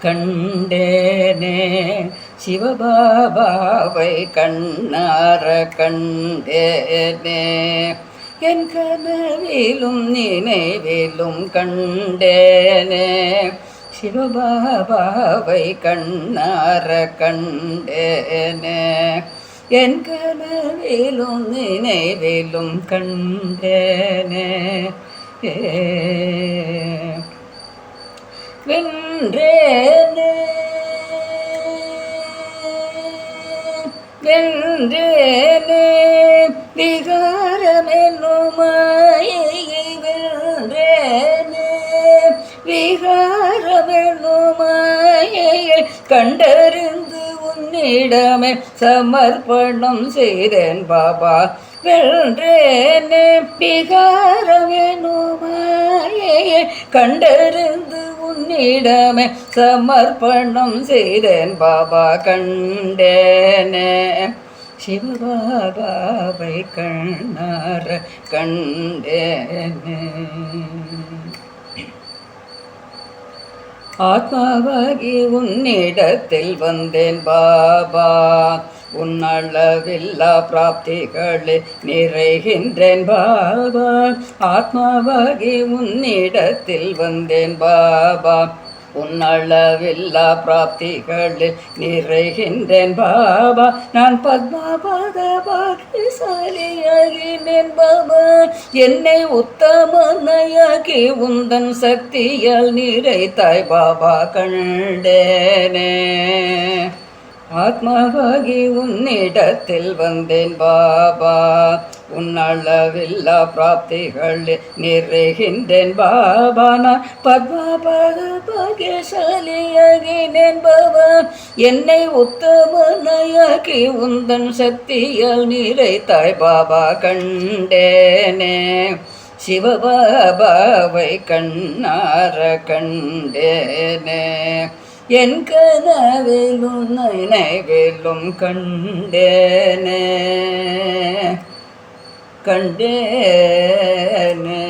கண்டேனே. சிவபாபாவை கண்ணார கண்டேனே. என் கனவிலும் நினைவிலும் கண்டேனே. சிவபாபாவை கண்ணார கண்டேனே. என் கனவிலும் நினைவிலும் கண்டேனே. வென்றேனே வென்றேனே விகாரமென்னும் மாயையை வென்றேனே. விகாரமென்னும் மாயையை கண்டறிந்து உன்னிடமே சமர்ப்பணம் செய்தேன் பாபா. வென்றேனே விகாரமென்னும் மாயையை கண்டறிந்து உன்னிடமே சமர்ப்பணம் செய்தேன் பாபா. கண்டேனே. சிவபாபாவை கண்ணார கண்டேனே. ஆத்மாவாகி உன்னிடத்தில் வந்தேன் பாபா. உன்னளவில்லா பிராப்திகளை நிறைகின்றேன் பாபா. ஆத்மாவாகி உன்னிடத்தில் வந்தேன் பாபா. உன்னளவில்லா பிராப்திகளில் நிறைகின்றேன் பாபா. நான் பத்மாபாத பாக்கியசாலியாகினேன் பாபா. என்னை உத்தமனையாக்கி உந்தன் சக்தியால் நிறைத்தாய் பாபா. கண்டேனே. ஆத்மாவாகி உன்னிடத்தில் வந்தேன் பாபா. உன்னளவில்லா பிராப்திகளில் நிறைகின்றேன் பாபா. நான் பத்மாபாத பாக்கியசாலியாகினேன் பாபா. என்னை உத்தமனையாக்கி உந்தன் சக்தியால் நிறைத்தாய் பாபா. கண்டேனே. சிவபாபாவை கண்ணார கண்டேனே. என் கனவிலும் நினைவிலும் கண்டேனே. கண்டேனே.